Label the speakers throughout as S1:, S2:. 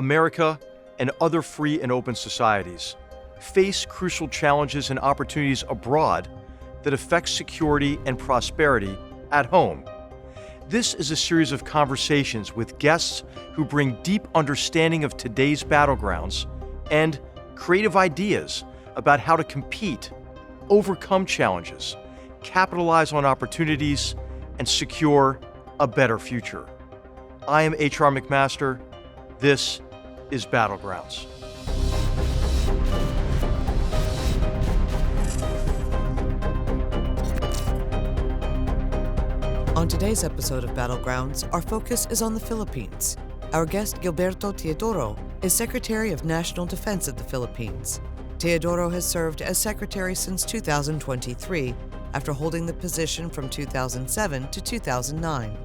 S1: America and other free and open societies face crucial challenges and opportunities abroad that affect security and prosperity at home. This is a series of conversations with guests who bring deep understanding of today's battlegrounds and creative ideas about how to compete, overcome challenges, capitalize on opportunities, and secure a better future. I am H.R. McMaster. This is Battlegrounds.
S2: On today's episode of Battlegrounds, our focus is on the Philippines. Our guest, Gilberto Teodoro, is Secretary of National Defense of the Philippines. Teodoro has served as Secretary since 2023, after holding the position from 2007 to 2009.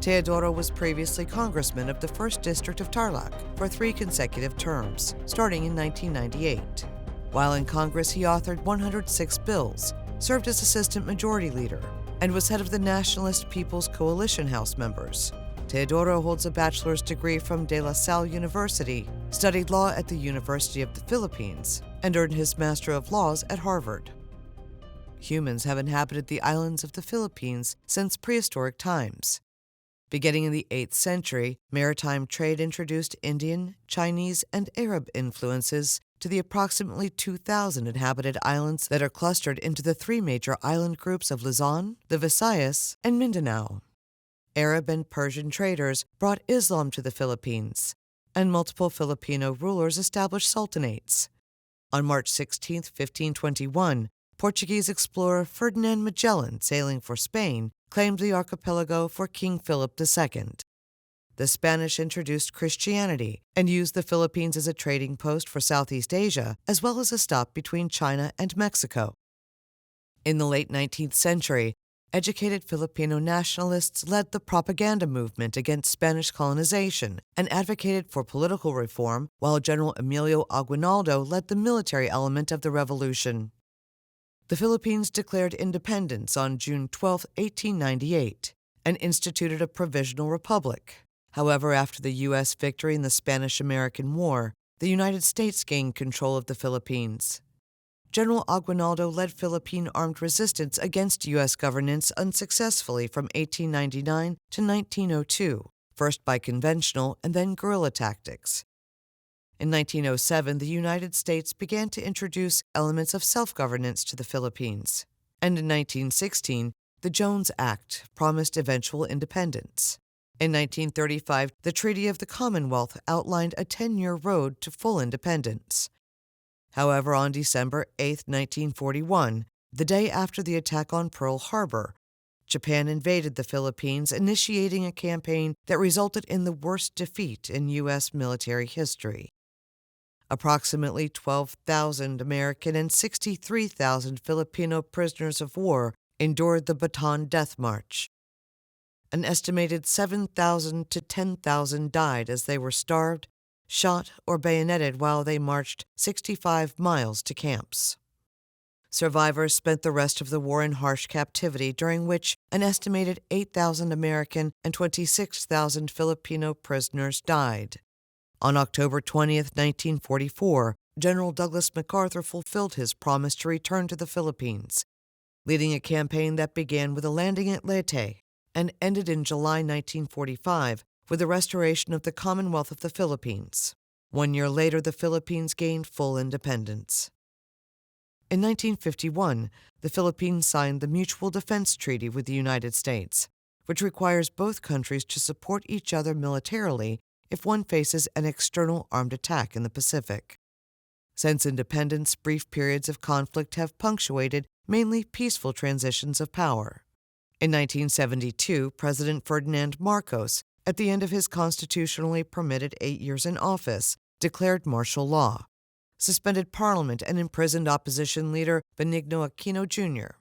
S2: Teodoro was previously Congressman of the 1st District of Tarlac for 3 consecutive terms, starting in 1998. While in Congress, he authored 106 bills, served as Assistant Majority Leader, and was head of the Nationalist People's Coalition House members. Teodoro holds a bachelor's degree from De La Salle University, studied law at the University of the Philippines, and earned his Master of Laws at Harvard. Humans have inhabited the islands of the Philippines since prehistoric times. Beginning in the 8th century, maritime trade introduced Indian, Chinese, and Arab influences to the approximately 2,000 inhabited islands that are clustered into the 3 major island groups of Luzon, the Visayas, and Mindanao. Arab and Persian traders brought Islam to the Philippines, and multiple Filipino rulers established sultanates. On March 16, 1521, Portuguese explorer Ferdinand Magellan, sailing for Spain, claimed the archipelago for King Philip II. The Spanish introduced Christianity and used the Philippines as a trading post for Southeast Asia, as well as a stop between China and Mexico. In the late 19th century, educated Filipino nationalists led the propaganda movement against Spanish colonization and advocated for political reform, while General Emilio Aguinaldo led the military element of the revolution. The Philippines declared independence on June 12, 1898, and instituted a provisional republic. However, after the U.S. victory in the Spanish-American War, the United States gained control of the Philippines. General Aguinaldo led Philippine armed resistance against U.S. governance unsuccessfully from 1899 to 1902, first by conventional and then guerrilla tactics. In 1907, the United States began to introduce elements of self-governance to the Philippines, and in 1916, the Jones Act promised eventual independence. In 1935, the Treaty of the Commonwealth outlined a 10-year road to full independence. However, on December 8, 1941, the day after the attack on Pearl Harbor, Japan invaded the Philippines, initiating a campaign that resulted in the worst defeat in U.S. military history. Approximately 12,000 American and 63,000 Filipino prisoners of war endured the Bataan Death March. An estimated 7,000 to 10,000 died as they were starved, shot, or bayoneted while they marched 65 miles to camps. Survivors spent the rest of the war in harsh captivity, during which an estimated 8,000 American and 26,000 Filipino prisoners died. On October 20, 1944, General Douglas MacArthur fulfilled his promise to return to the Philippines, leading a campaign that began with a landing at Leyte and ended in July 1945 with the restoration of the Commonwealth of the Philippines. 1 year later, the Philippines gained full independence. In 1951, the Philippines signed the Mutual Defense Treaty with the United States, which requires both countries to support each other militarily if one faces an external armed attack in the Pacific. Since independence, brief periods of conflict have punctuated mainly peaceful transitions of power. In 1972, President Ferdinand Marcos, at the end of his constitutionally permitted 8 years in office, declared martial law, suspended Parliament, and imprisoned opposition leader Benigno Aquino Jr.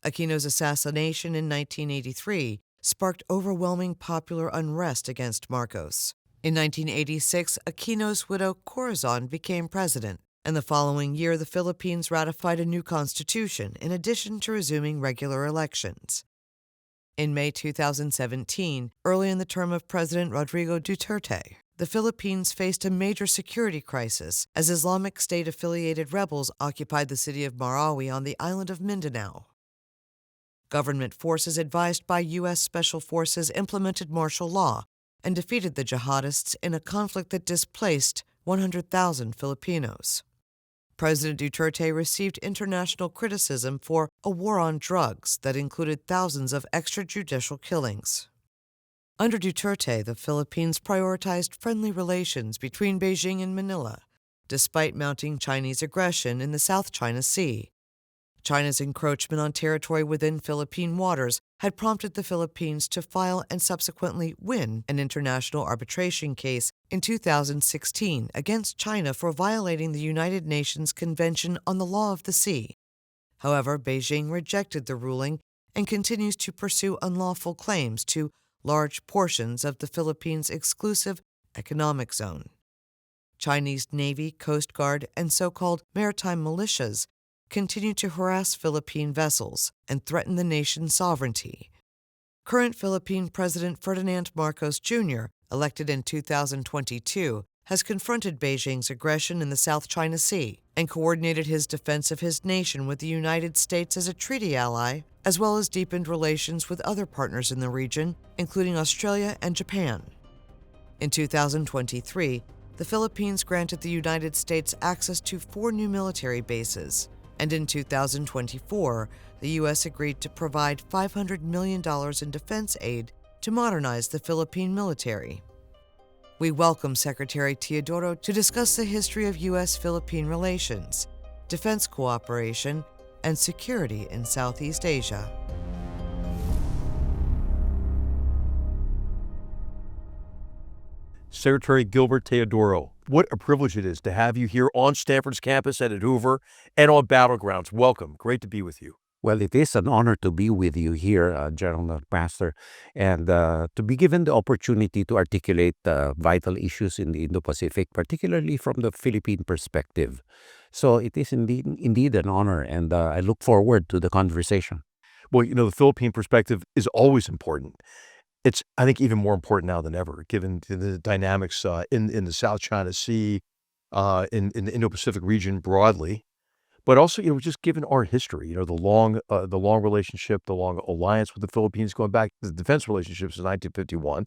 S2: Aquino's assassination in 1983 sparked overwhelming popular unrest against Marcos. In 1986, Aquino's widow Corazon became president, and the following year the Philippines ratified a new constitution in addition to resuming regular elections. In May 2017, early in the term of President Rodrigo Duterte, the Philippines faced a major security crisis as Islamic State-affiliated rebels occupied the city of Marawi on the island of Mindanao. Government forces advised by U.S. Special Forces implemented martial law and defeated the jihadists in a conflict that displaced 100,000 Filipinos. President Duterte received international criticism for a war on drugs that included thousands of extrajudicial killings. Under Duterte, the Philippines prioritized friendly relations between Beijing and Manila, despite mounting Chinese aggression in the South China Sea. China's encroachment on territory within Philippine waters had prompted the Philippines to file and subsequently win an international arbitration case in 2016 against China for violating the United Nations Convention on the Law of the Sea. However, Beijing rejected the ruling and continues to pursue unlawful claims to large portions of the Philippines' exclusive economic zone. Chinese Navy, Coast Guard, and so-called maritime militias continue to harass Philippine vessels and threaten the nation's sovereignty. Current Philippine President Ferdinand Marcos Jr., elected in 2022, has confronted Beijing's aggression in the South China Sea and coordinated his defense of his nation with the United States as a treaty ally, as well as deepened relations with other partners in the region, including Australia and Japan. In 2023, the Philippines granted the United States access to 4 new military bases, and in 2024, the U.S. agreed to provide $500 million in defense aid to modernize the Philippine military. We welcome Secretary Teodoro to discuss the history of U.S.-Philippine relations, defense cooperation, and security in Southeast Asia.
S1: Secretary Gilbert Teodoro, what a privilege it is to have you here on Stanford's campus and at Hoover and on Battlegrounds. Welcome. Great to be with you.
S3: Well, it is an honor to be with you here, General Pastor, and to be given the opportunity to articulate vital issues in the Indo-Pacific, particularly from the Philippine perspective. So it is indeed an honor, and I look forward to the conversation.
S1: Well, you know, the Philippine perspective is always important. It's, I think, even more important now than ever, given the dynamics in the South China Sea, in the Indo-Pacific region broadly, but also, you know, just given our history, you know, the long relationship, the long alliance with the Philippines going back to the defense relationships in 1951,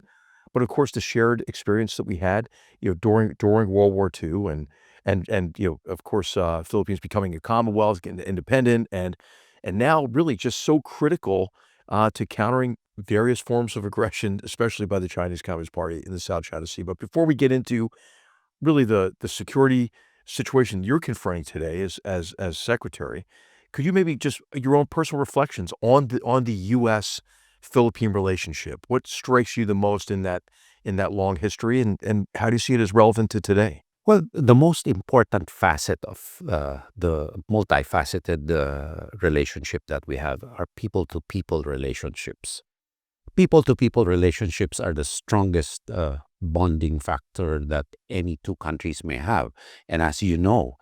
S1: but of course the shared experience that we had, you know, during World War II, and you know, of course, Philippines becoming a Commonwealth, getting independent, and now really just so critical to countering various forms of aggression, especially by the Chinese Communist Party in the South China Sea. But before we get into really the security situation you're confronting today as secretary, could you maybe just your own personal reflections on the U.S. Philippine relationship? What strikes you the most in that long history, and how do you see it as relevant to today?
S3: Well, the most important facet of the multifaceted relationship that we have are people-to-people relationships. People-to-people relationships are the strongest bonding factor that any two countries may have. And as you know,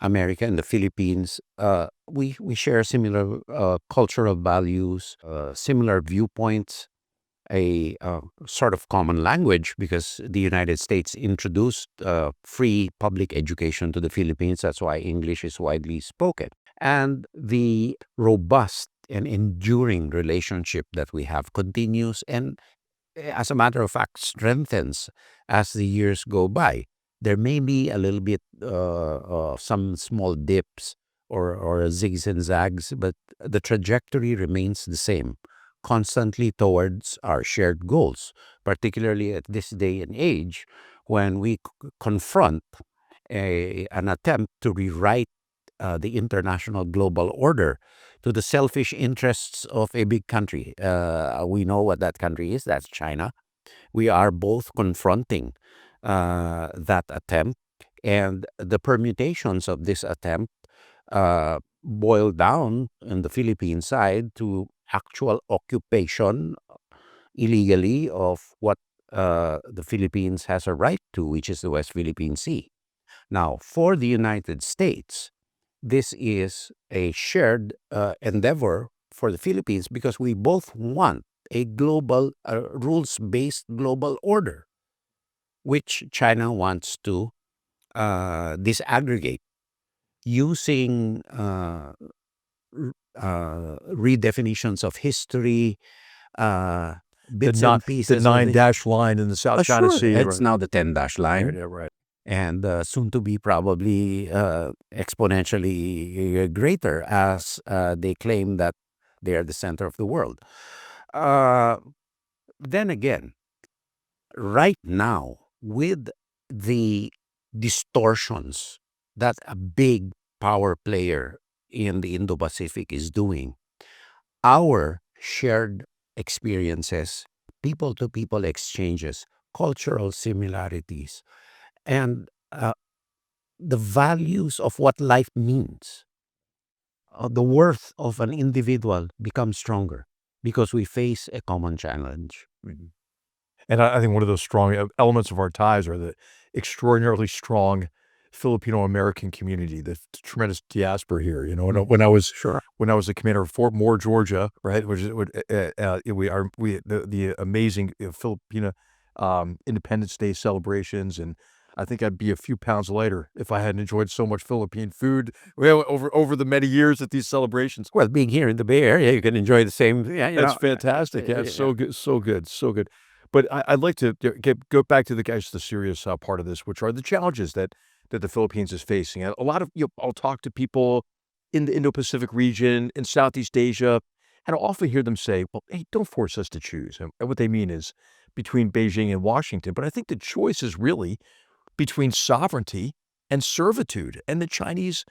S3: America and the Philippines, we share similar cultural values, similar viewpoints, a sort of common language, because the United States introduced free public education to the Philippines. That's why English is widely spoken. And the robust and enduring relationship that we have continues and, as a matter of fact, strengthens as the years go by. There may be a little bit some small dips or zigs and zags, but the trajectory remains the same, constantly towards our shared goals, particularly at this day and age when we confront an attempt to rewrite the international global order to the selfish interests of a big country. We know what that country is. That's China. We are both confronting that attempt, and the permutations of this attempt boil down on the Philippine side to actual occupation illegally of what the Philippines has a right to, which is the West Philippine Sea. Now, for the United States, this is a shared endeavor for the Philippines because we both want a global, rules-based global order. which China wants to disaggregate using redefinitions of history, bits and
S1: The
S3: pieces of
S1: nine dash line in the South China
S3: Sure,
S1: Sea.
S3: it's now the 10-dash line,
S1: Yeah, right.
S3: and soon to be probably exponentially greater as they claim that they are the center of the world. Then again, right now, with the distortions that a big power player in the Indo-Pacific is doing, our shared experiences, people-to-people exchanges, cultural similarities, and the values of what life means, the worth of an individual becomes stronger because we face a common challenge.
S1: And I think one of those strong elements of our ties are the extraordinarily strong Filipino-American community, the tremendous diaspora here. You know,
S3: Sure.
S1: when I was the commander of Fort Moore, Georgia, right, which is the amazing Filipino Independence Day celebrations, and I think I'd be a few pounds lighter if I hadn't enjoyed so much Philippine food over the many years at these celebrations.
S3: Well, being here in the Bay Area, you can enjoy the same.
S1: That's fantastic. Yeah, it's so good, so good, so good. But I'd like to go back to the serious part of this, which are the challenges that the Philippines is facing. And a lot of I'll talk to people in the Indo-Pacific region, in Southeast Asia, and I'll often hear them say, "Well, hey, don't force us to choose." And what they mean is between Beijing and Washington. But I think the choice is really between sovereignty and servitude. And the Chinese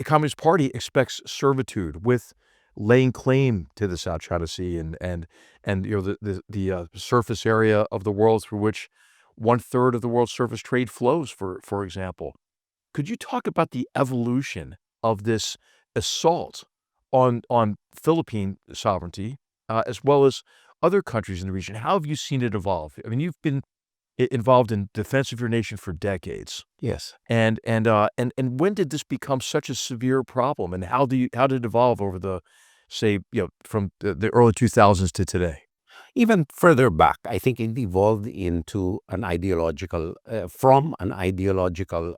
S1: Communist Party expects servitude with laying claim to the South China Sea and the surface area of the world through which 1/3 of the world's surface trade flows, for example. Could you talk about the evolution of this assault on Philippine sovereignty, as well as other countries in the region? How have you seen it evolve? I mean, you've been involved in defense of your nation for decades.
S3: Yes.
S1: And when did this become such a severe problem, and how did it evolve over the, say, from the early 2000s to today?
S3: Even further back, I think it evolved into an ideological, from an ideological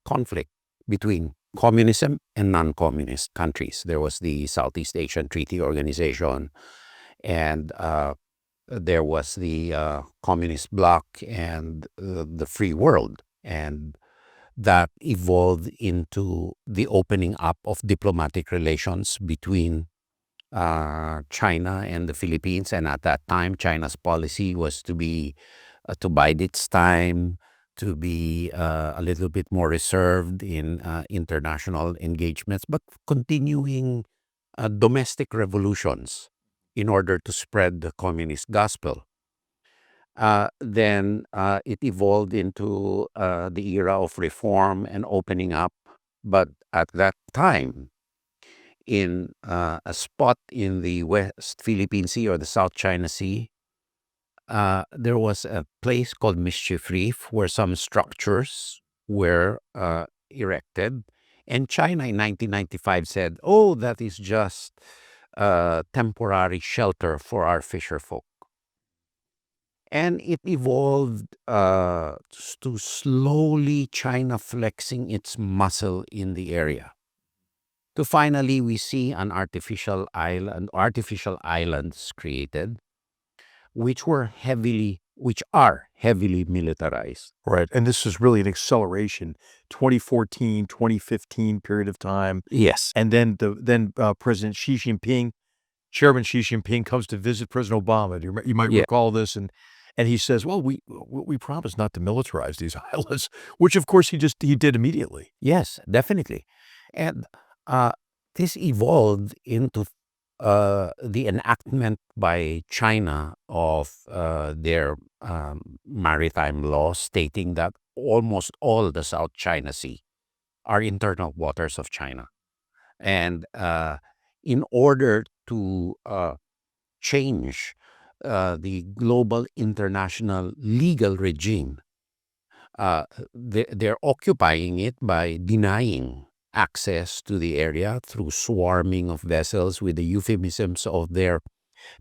S3: conflict between communism and non-communist countries. There was the Southeast Asian Treaty Organization, and there was the communist bloc and the free world. And that evolved into the opening up of diplomatic relations between China and the Philippines. And at that time, China's policy was to be to bide its time, to be a little bit more reserved in international engagements, but continuing domestic revolutions in order to spread the communist gospel. Then it evolved into the era of reform and opening up. But at that time, in a spot in the West Philippine Sea or the South China Sea, there was a place called Mischief Reef where some structures were erected. And China in 1995 said, "Oh, that is just temporary shelter for our fisher folk." And it evolved to slowly China flexing its muscle in the area. To finally, we see an artificial islands created, which are heavily militarized.
S1: Right. And this is really an acceleration, 2014, 2015 period of time.
S3: Yes.
S1: And then President Xi Jinping, Chairman Xi Jinping comes to visit President Obama. You might
S3: Yeah.
S1: recall this. And he says, well, we promised not to militarize these islands, which of course he did immediately.
S3: Yes, definitely. And this evolved into the enactment by China of their maritime law, stating that almost all the South China Sea are internal waters of China. And in order to change the global international legal regime, they're occupying it by denying access to the area through swarming of vessels with the euphemisms of their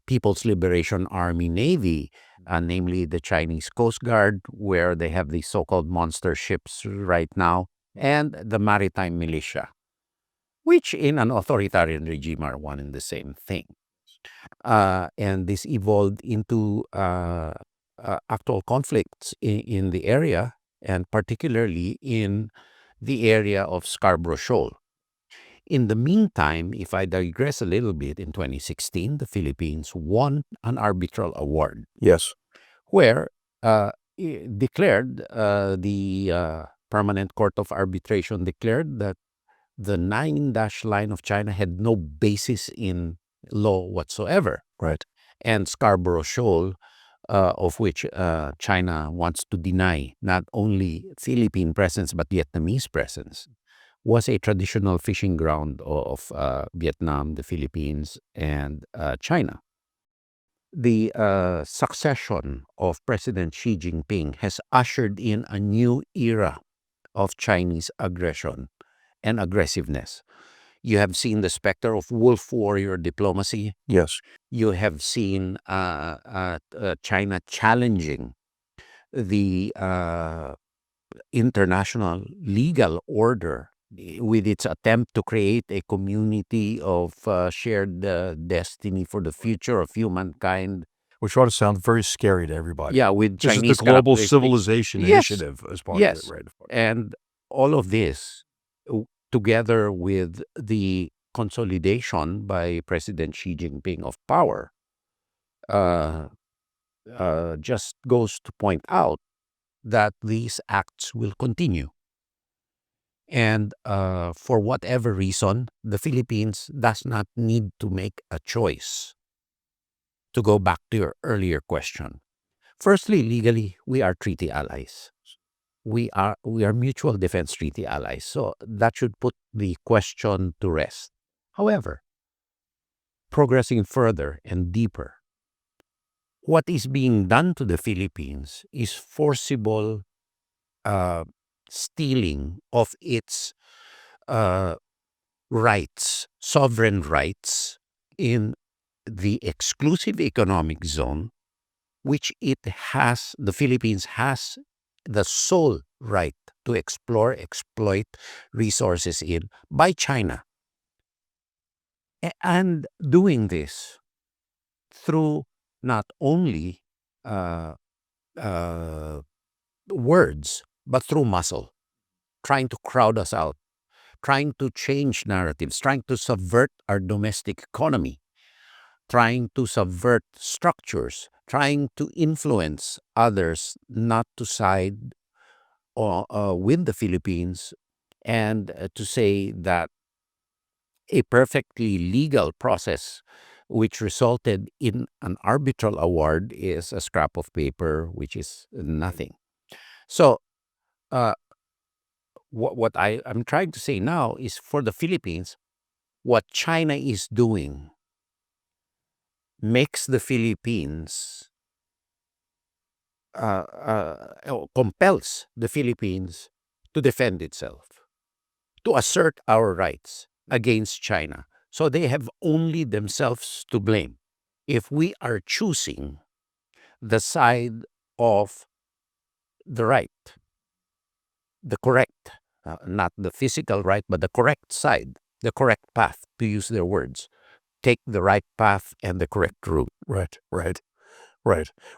S3: People's Liberation Army Navy, namely the Chinese Coast Guard, where they have these so-called monster ships right now, and the maritime militia, which in an authoritarian regime are one and the same thing. And this evolved into actual conflicts in the area, and particularly in the area of Scarborough Shoal. In the meantime, if I digress a little bit, in 2016, the Philippines won an arbitral award
S1: Yes.
S3: where declared the Permanent Court of Arbitration declared that the 9-dash line of China had no basis in law whatsoever.
S1: Right.
S3: And Scarborough Shoal, of which China wants to deny not only Philippine presence but Vietnamese presence, was a traditional fishing ground of Vietnam, the Philippines, and China. The succession of President Xi Jinping has ushered in a new era of Chinese aggression and aggressiveness. You have seen the specter of wolf warrior diplomacy.
S1: Yes.
S3: You have seen China challenging the international legal order with its attempt to create a community of shared destiny for the future of humankind.
S1: Which ought to sound very scary to everybody.
S3: Yeah, with
S1: Just
S3: Chinese
S1: as the Global
S3: characteristics.
S1: Civilization
S3: Yes.
S1: Initiative as part
S3: Yes.
S1: of it, right?
S3: And all of this, together with the consolidation by President Xi Jinping of power, just goes to point out that these acts will continue. And for whatever reason, the Philippines does not need to make a choice. To go back to your earlier question, firstly, legally, we are treaty allies. We are mutual defense treaty allies. So that should put the question to rest. However, progressing further and deeper, what is being done to the Philippines is forcible stealing of its rights, sovereign rights in the exclusive economic zone, which the Philippines has the sole right to explore, exploit resources in by China. And doing this through not only words, but through muscle, trying to crowd us out, trying to change narratives, trying to subvert our domestic economy, trying to subvert structures, trying to influence others not to side with the Philippines, and to say that a perfectly legal process which resulted in an arbitral award is a scrap of paper, which is nothing. So what I'm trying to say now is, for the Philippines, what China is doing makes the Philippines, compels the Philippines to defend itself, to assert our rights against China. So they have only themselves to blame if we are choosing the side of the right, the correct, not the physical right, but the correct side, the correct path, to use their words. Take the right path and the correct route.
S1: Right.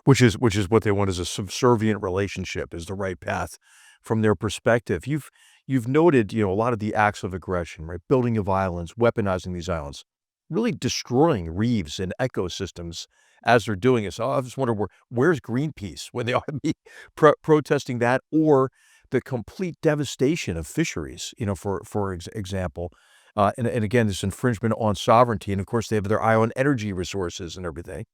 S1: Which is what they want, is a subservient relationship, is the right path from their perspective. You've noted, a lot of the acts of aggression, right? Building of islands, weaponizing these islands, really destroying reefs and ecosystems as they're doing it. So I just wonder where's Greenpeace when they ought to be protesting that, or the complete devastation of fisheries, for example. And again, this infringement on sovereignty, and of course they have their eye on energy resources and everything.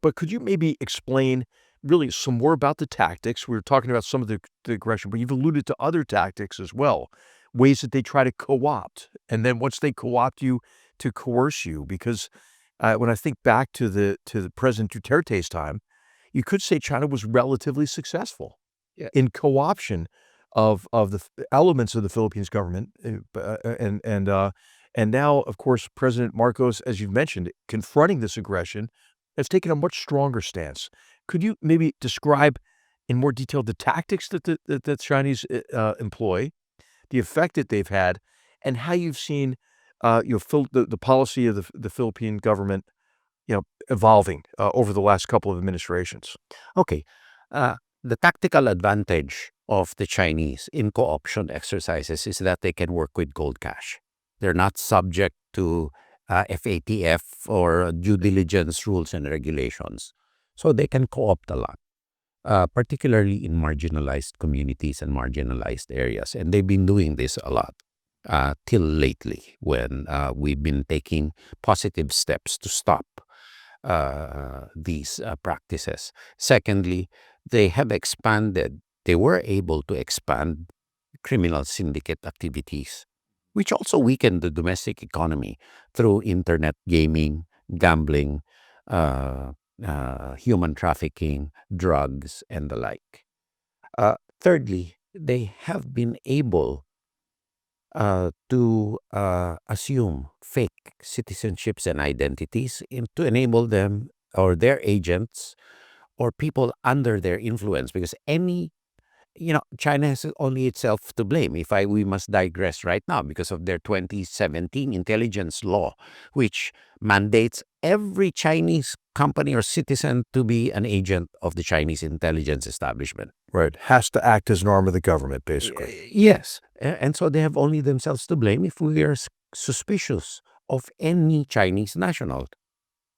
S1: But could you maybe explain really some more about the tactics? We were talking about some of the aggression, but you've alluded to other tactics as well, ways that they try to co-opt, and then once they co-opt you, to coerce you. Because when I think back to the President Duterte's time, you could say China was relatively successful in co-option of the elements of the Philippines government, and now, of course, President Marcos, as you've mentioned, confronting this aggression, has taken a much stronger stance. Could you maybe describe in more detail the tactics that the Chinese employ, the effect that they've had, and how you've seen the policy of the Philippine government evolving over the last couple of administrations?
S3: Okay. The tactical advantage of the Chinese in co-option exercises is that they can work with cold cash. They're not subject to FATF or due diligence rules and regulations. So they can co-opt a lot, particularly in marginalized communities and marginalized areas. And they've been doing this a lot till lately when we've been taking positive steps to stop these practices. Secondly, they were able to expand criminal syndicate activities, which also weakened the domestic economy through internet gaming, gambling, human trafficking, drugs, and the like. Thirdly, they have been able to assume fake citizenships and identities to enable them or their agents or people under their influence, because China has only itself to blame. We must digress right now because of their 2017 intelligence law, which mandates every Chinese company or citizen to be an agent of the Chinese intelligence establishment.
S1: Right. Has to act as an arm of the government, basically.
S3: Yes. And so they have only themselves to blame if we are suspicious of any Chinese national.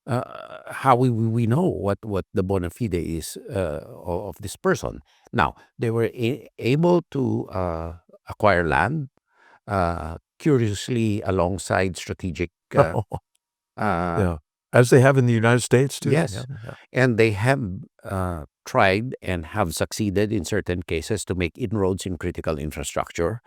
S3: How will we know what the bona fide is of this person? Now, they were able to acquire land, curiously alongside strategic.
S1: Yeah. As they have in the United States, too.
S3: Yes.
S1: Yeah.
S3: And they have tried and have succeeded in certain cases to make inroads in critical infrastructure.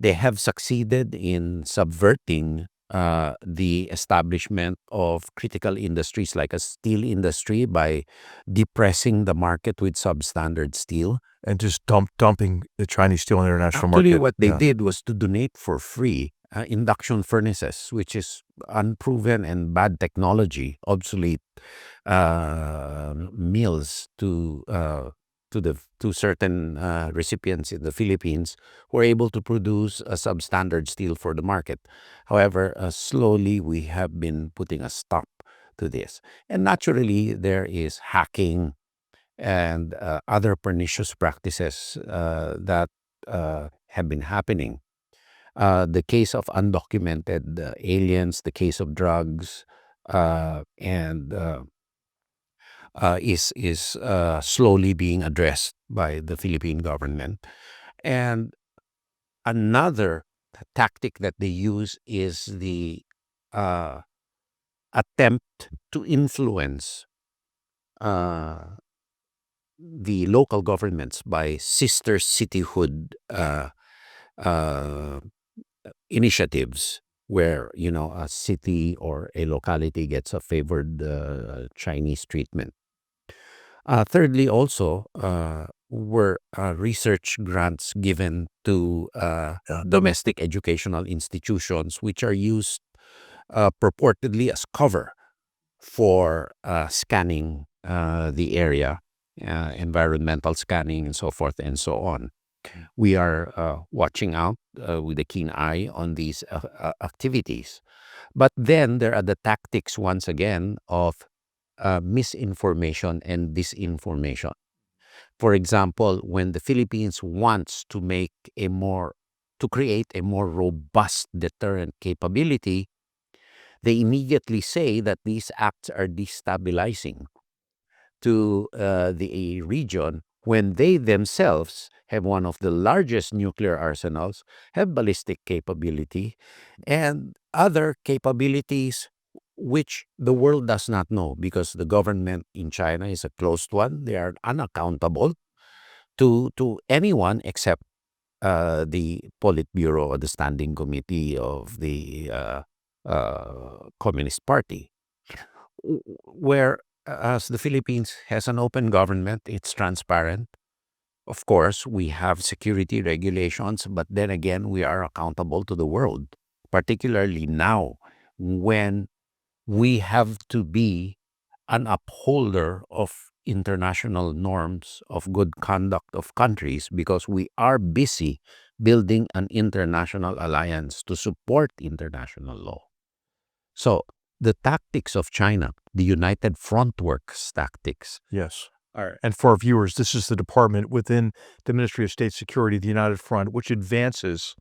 S3: They have succeeded in subverting the establishment of critical industries like a steel industry by depressing the market with substandard steel.
S1: And just dumping the Chinese steel in the international
S3: Actually,
S1: market.
S3: what they did was to donate for free induction furnaces, which is unproven and bad technology, obsolete mills to certain recipients in the Philippines who are able to produce a substandard steel for the market. However, slowly we have been putting a stop to this. And naturally, there is hacking and other pernicious practices that have been happening. The case of undocumented aliens, the case of drugs, and is slowly being addressed by the Philippine government. And another tactic that they use is the attempt to influence the local governments by sister cityhood initiatives where a city or a locality gets a favored Chinese treatment. Thirdly, also were research grants given to domestic educational institutions, which are used purportedly as cover for scanning the area, environmental scanning, and so forth and so on. We are watching out with a keen eye on these activities. But then there are the tactics, once again, of misinformation and disinformation. For example, when the Philippines wants to create a more robust deterrent capability, they immediately say that these acts are destabilizing to the region when they themselves have one of the largest nuclear arsenals, have ballistic capability, and other capabilities which the world does not know because the government in China is a closed one. They are unaccountable to anyone except the Politburo or the Standing Committee of the Communist Party, whereas the Philippines has an open government. It's transparent. Of course, we have security regulations, but then again, we are accountable to the world, particularly now when we have to be an upholder of international norms of good conduct of countries because we are busy building an international alliance to support international law. So the tactics of China, the United Front Works tactics,
S1: Yes.
S3: are
S1: And for our viewers, this is the department within the Ministry of State Security, the United Front, which advances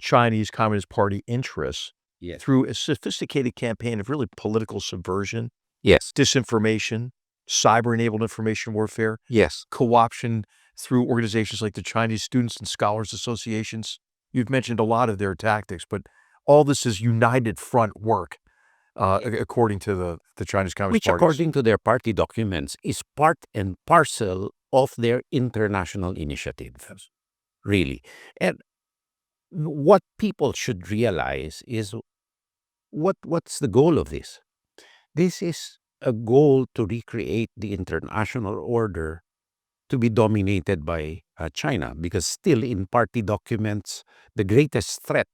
S1: Chinese Communist Party interests
S3: yes,
S1: through a sophisticated campaign of really political subversion,
S3: yes,
S1: disinformation, cyber-enabled information warfare,
S3: yes,
S1: co-option through organizations like the Chinese Students and Scholars Associations. You've mentioned a lot of their tactics, but all this is united front work, according to the Chinese Communist
S3: which
S1: Party.
S3: according to their party documents is part and parcel of their international initiative.
S1: Yes.
S3: Really. And what people should realize is what's the goal of this? This is a goal to recreate the international order to be dominated by China, because still in party documents, the greatest threat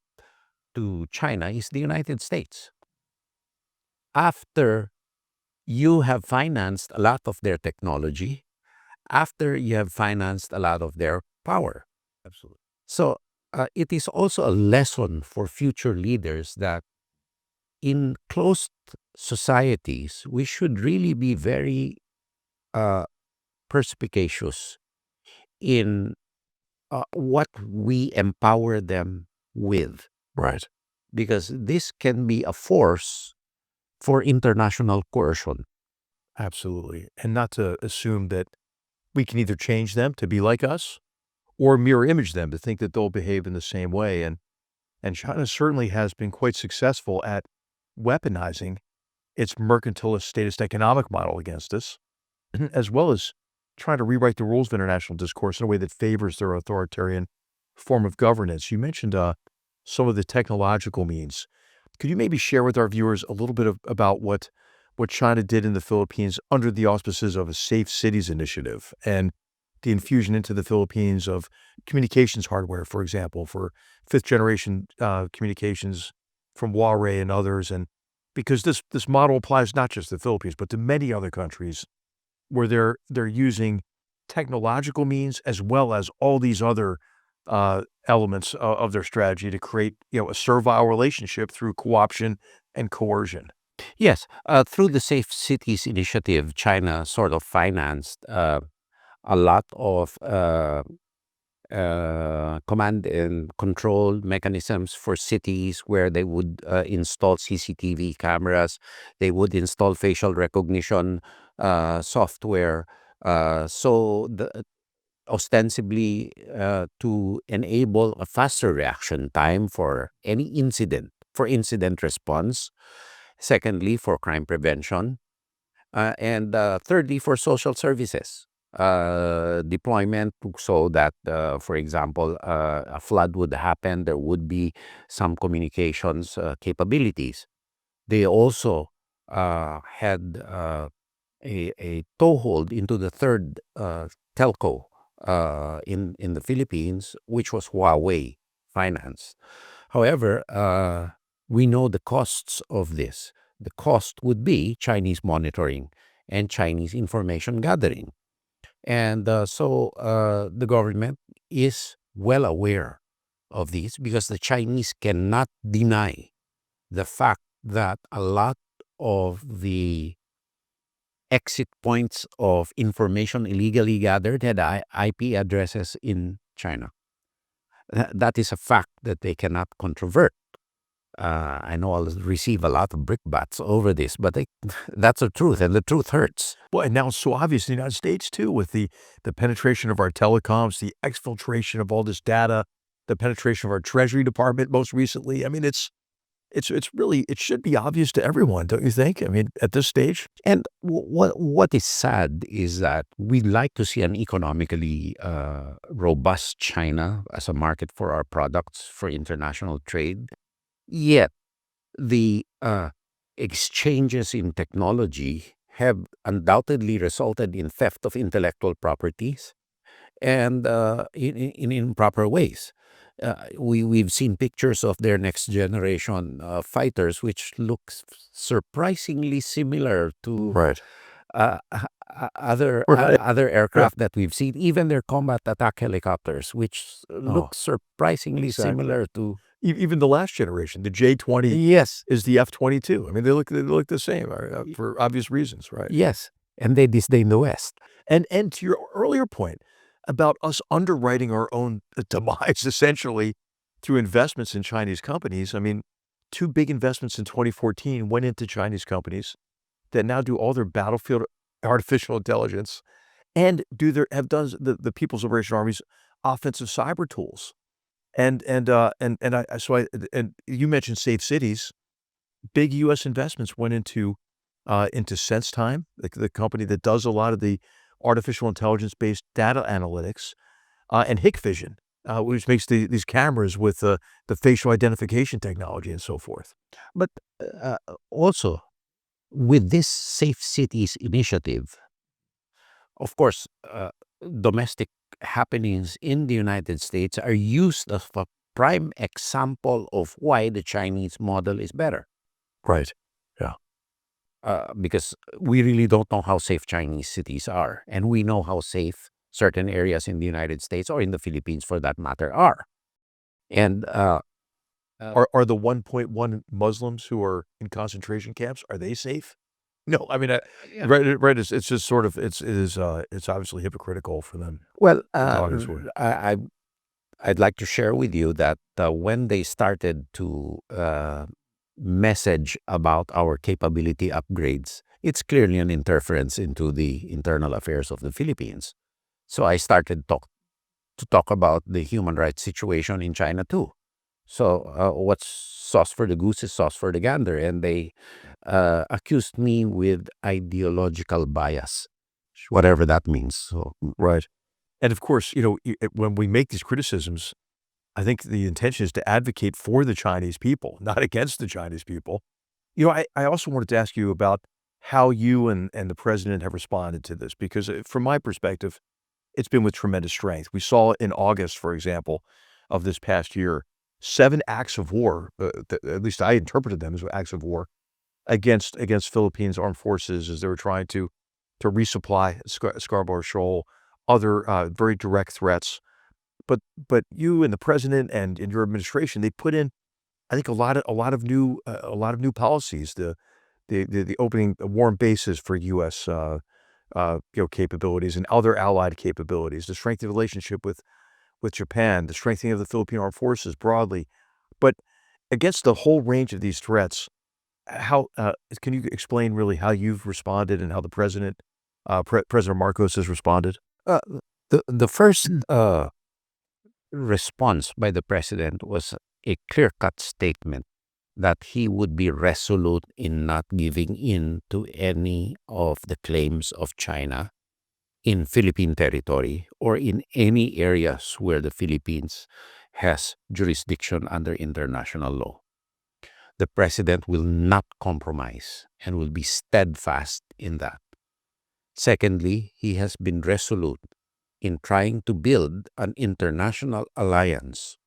S3: to China is the United States. After you have financed a lot of their technology, after you have financed a lot of their power.
S1: Absolutely.
S3: So it is also a lesson for future leaders that in closed societies, we should really be very perspicacious in what we empower them with,
S1: Right.
S3: because this can be a force for international coercion.
S1: Absolutely. And not to assume that we can either change them to be like us or mirror image them to think that they'll behave in the same way. And China certainly has been quite successful at weaponizing its mercantilist statist economic model against us, as well as trying to rewrite the rules of international discourse in a way that favors their authoritarian form of governance. You mentioned some of the technological means. Could you maybe share with our viewers a little bit about what China did in the Philippines under the auspices of a Safe Cities initiative and the infusion into the Philippines of communications hardware, for example, for fifth-generation communications from Huawei and others, and because this model applies not just to the Philippines, but to many other countries where they're using technological means as well as all these other elements of their strategy to create, a servile relationship through co-option and coercion.
S3: Yes, through the Safe Cities initiative, China sort of financed a lot of command and control mechanisms for cities where they would install CCTV cameras, they would install facial recognition software, ostensibly to enable a faster reaction time for any incident, for incident response. Secondly, for crime prevention. And thirdly, for social services deployment, so that, for example, a flood would happen, there would be some communications capabilities. They also had a toehold into the third telco in the Philippines, which was Huawei financed. However, we know the costs of this. The cost would be Chinese monitoring and Chinese information gathering. And so the government is well aware of these, because the Chinese cannot deny the fact that a lot of the exit points of information illegally gathered had IP addresses in China. That is a fact that they cannot controvert. I know I'll receive a lot of brickbats over this, but that's the truth, and the truth hurts.
S1: Well, and now it's so obvious in the United States, too, with the penetration of our telecoms, the exfiltration of all this data, the penetration of our Treasury Department most recently. I mean, it's really, it should be obvious to everyone, don't you think? I mean, at this stage?
S3: And what is sad is that we'd like to see an economically robust China as a market for our products for international trade. Yet, the exchanges in technology have undoubtedly resulted in theft of intellectual properties and in improper ways. We've seen pictures of their next generation fighters, which looks surprisingly similar to
S1: Right. Right.
S3: other aircraft that we've seen, even their combat attack helicopters, which look surprisingly
S1: exactly.
S3: similar to
S1: Even the last generation, the J-20
S3: yes,
S1: is the F-22. I mean, they look the same for obvious reasons, right?
S3: yes, and they disdain the West.
S1: And to your earlier point about us underwriting our own demise, essentially, through investments in Chinese companies. I mean, 2 big investments in 2014 went into Chinese companies that now do all their battlefield artificial intelligence and have done the People's Liberation Army's offensive cyber tools. And you mentioned Safe Cities. Big U.S. investments went into SenseTime, the company that does a lot of the artificial intelligence-based data analytics, and Hikvision, which makes these cameras with the facial identification technology and so forth.
S3: But also, with this Safe Cities initiative, of course, domestic happenings in the United States are used as a prime example of why the Chinese model is better.
S1: Right.
S3: Because we really don't know how safe Chinese cities are, and we know how safe certain areas in the United States or in the Philippines, for that matter, are. And
S1: Are the 1.1 Muslims who are in concentration camps, are they safe? No, I mean,
S3: yeah.
S1: right. It's just sort of it's obviously hypocritical for them.
S3: Well,
S1: talk this way.
S3: I'd like to share with you that when they started to message about our capability upgrades, it's clearly an interference into the internal affairs of the Philippines. So I started to talk about the human rights situation in China too. So what's sauce for the goose is sauce for the gander, and they accused me with ideological bias, whatever that means. So
S1: Right. And of course, when we make these criticisms, I think the intention is to advocate for the Chinese people, not against the Chinese people. I also wanted to ask you about how you and the president have responded to this, because from my perspective, it's been with tremendous strength. We saw in August, for example, of this past year, 7 acts of war, at least I interpreted them as acts of war, against Philippines armed forces as they were trying to resupply Scarborough Shoal, other very direct threats. But you and the president and in your administration, they put in, I think, a lot of new policies. The opening warm bases for U.S. Capabilities and other allied capabilities, the strengthening relationship with Japan, the strengthening of the Philippine Armed Forces broadly. But against the whole range of these threats, how can you explain really how you've responded and how the president, President Marcos, has responded?
S3: the first response by the president was a clear-cut statement that he would be resolute in not giving in to any of the claims of China in Philippine territory or in any areas where the Philippines has jurisdiction under international law. The president will not compromise and will be steadfast in that. Secondly, he has been resolute in trying to build an international alliance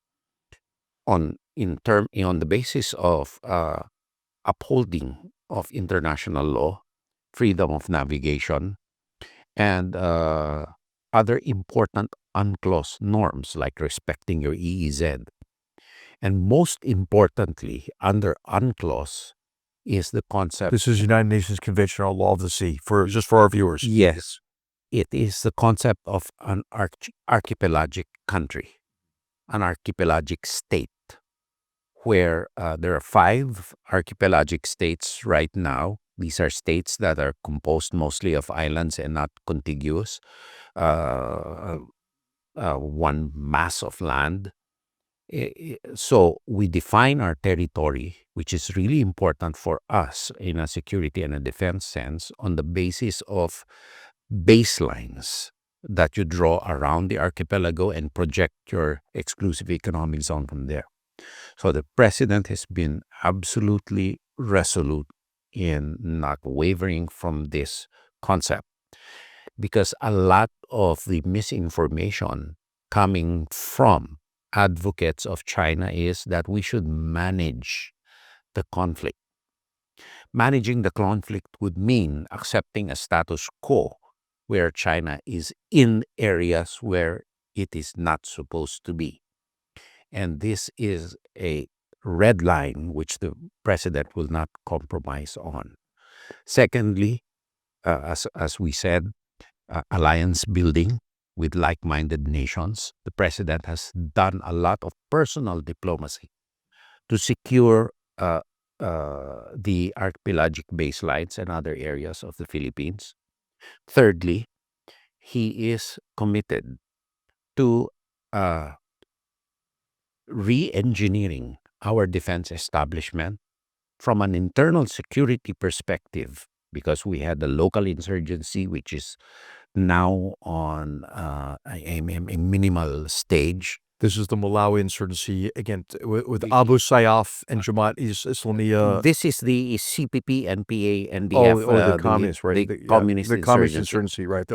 S3: on the basis of upholding of international law, freedom of navigation, and other important UNCLOS norms like respecting your EEZ. And most importantly, under UNCLOS is the concept.
S1: This is United Nations Convention on Law of the Sea, just for our viewers.
S3: Yes, it is the concept of an archipelagic country, an archipelagic state, where there are 5 archipelagic states right now. These are states that are composed mostly of islands and not contiguous, one mass of land. So we define our territory, which is really important for us in a security and a defense sense, on the basis of baselines that you draw around the archipelago and project your exclusive economic zone from there. So the president has been absolutely resolute in not wavering from this concept, because a lot of the misinformation coming from advocates of China is that we should manage the conflict. Managing the conflict would mean accepting a status quo where China is in areas where it is not supposed to be. And this is a red line which the president will not compromise on. Secondly, as we said, alliance building with like-minded nations. The president has done a lot of personal diplomacy to secure the archipelagic baselines and other areas of the Philippines. Thirdly, he is committed to re-engineering our defense establishment from an internal security perspective, because we had the local insurgency, which is now on a minimal stage.
S1: This is the Malawi insurgency again with Abu Sayyaf and Jamaat Islamiyah.
S3: This is the CPP, NPA,
S1: Oh,
S3: NDF,
S1: the communists, right?
S3: the communist
S1: the communist
S3: insurgency.
S1: insurgency, right?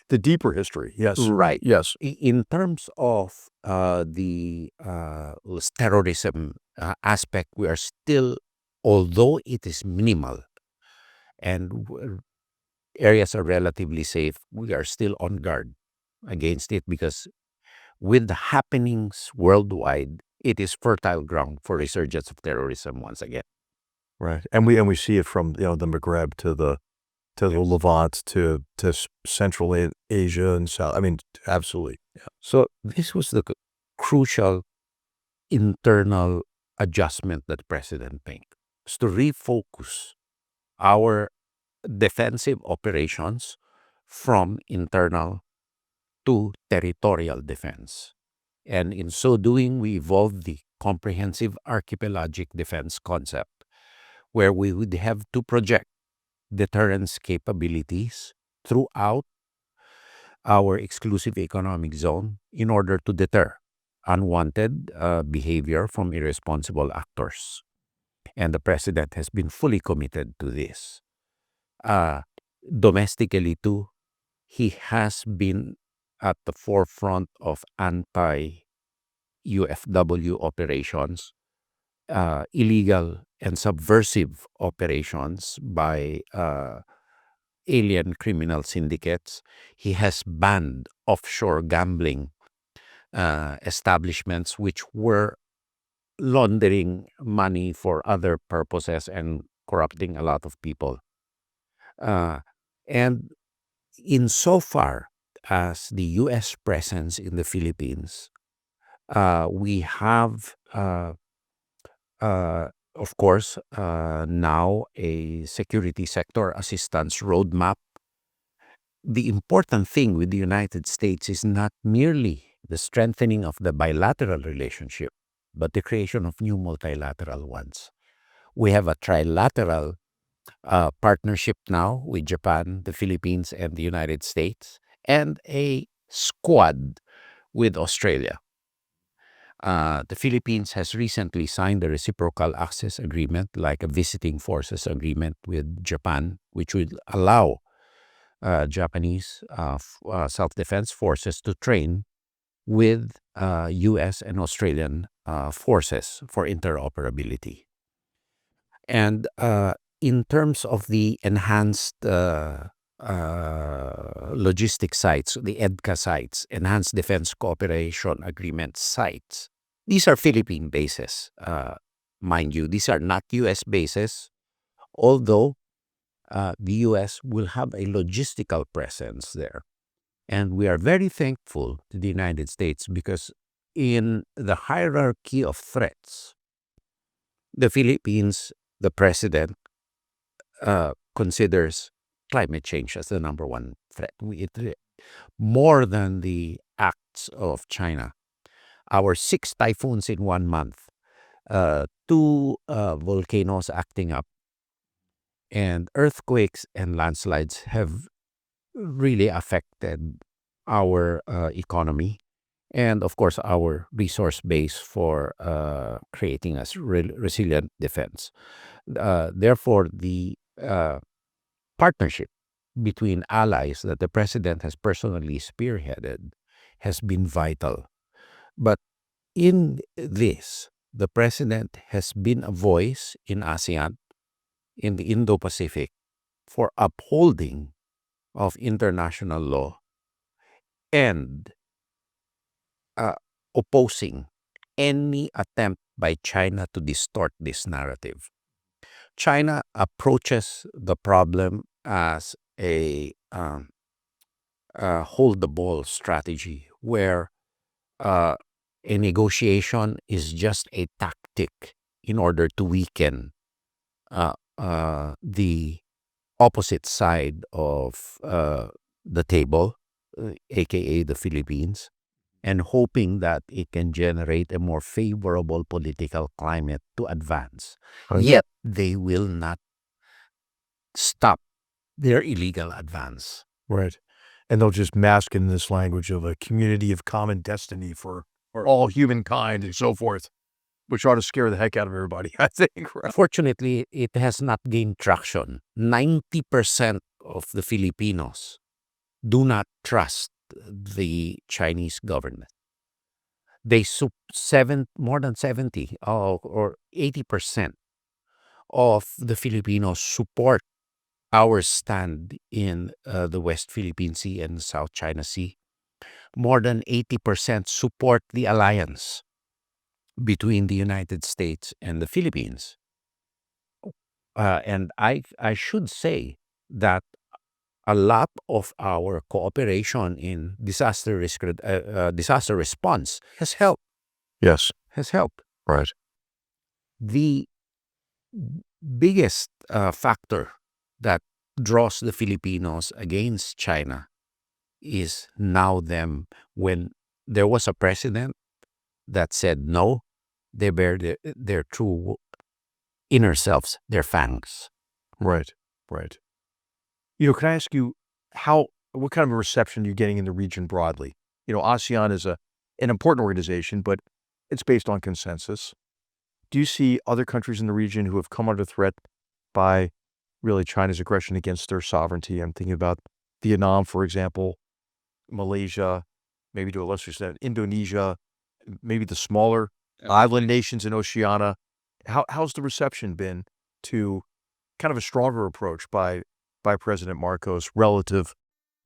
S1: The deeper history, yes,
S3: Right.
S1: yes.
S3: In terms of the terrorism aspect, we are still, although it is minimal and areas are relatively safe, we are still on guard against it, because with the happenings worldwide, it is fertile ground for resurgence of terrorism once again.
S1: Right, and we see it from the Maghreb to the Levant to Central Asia and South. I mean, absolutely. Yeah.
S3: So this was the crucial internal adjustment that the president made, is to refocus our defensive operations from internal to territorial defense. And in so doing, we evolved the comprehensive archipelagic defense concept, where we would have to project deterrence capabilities throughout our exclusive economic zone in order to deter unwanted behavior from irresponsible actors. And the president has been fully committed to this. Domestically too, he has been at the forefront of anti-UFW operations, illegal and subversive operations by alien criminal syndicates. He has banned offshore gambling establishments which were laundering money for other purposes and corrupting a lot of people. And insofar as the U.S. presence in the Philippines, we have, of course, now a security sector assistance roadmap. The important thing with the United States is not merely the strengthening of the bilateral relationship, but the creation of new multilateral ones. We have a trilateral partnership now with Japan, the Philippines, and the United States, and a squad with Australia. The Philippines has recently signed a reciprocal access agreement, like a visiting forces agreement with Japan, which would allow Japanese self-defense forces to train with U.S. and Australian forces for interoperability. And in terms of the enhanced logistic sites, the EDCA sites, Enhanced Defense Cooperation Agreement sites, these are Philippine bases, mind you. These are not U.S. bases, although the U.S. will have a logistical presence there. And we are very thankful to the United States, because in the hierarchy of threats, the Philippines, the president, considers climate change as the number one threat. More than the acts of China. Our 6 typhoons in 1 month, 2 volcanoes acting up, and earthquakes and landslides have really affected our economy and, of course, our resource base for creating a resilient defense. Therefore, the partnership between allies that the president has personally spearheaded has been vital. But in this, the president has been a voice in ASEAN, in the Indo-Pacific, for upholding of international law and opposing any attempt by China to distort this narrative. China approaches the problem as a hold the ball strategy, where a negotiation is just a tactic in order to weaken the opposite side of the table, aka the Philippines, and hoping that it can generate a more favorable political climate to advance. Yet they will not stop their illegal advance.
S1: Right. And they'll just mask in this language of a community of common destiny for all humankind and so forth, which ought to scare the heck out of everybody, I think. Right?
S3: Fortunately, it has not gained traction. 90% of the Filipinos do not trust the Chinese government. They more than 70 or 80% of the Filipinos support our stand in the West Philippine Sea and South China Sea. More than 80% support the alliance between the United States and the Philippines. And I should say that a lot of our cooperation in disaster response has helped.
S1: Yes.
S3: Has helped.
S1: Right.
S3: The biggest factor that draws the Filipinos against China is now them. When there was a president that said no, they bear their true inner selves, their fangs.
S1: Right. Right. Can I ask you what kind of a reception you're getting in the region broadly? ASEAN is an important organization, but it's based on consensus. Do you see other countries in the region who have come under threat by really China's aggression against their sovereignty? I'm thinking about Vietnam, for example, Malaysia, maybe to a lesser extent, Indonesia, maybe the smaller island nations in Oceania. How's the reception been to kind of a stronger approach by President Marcos relative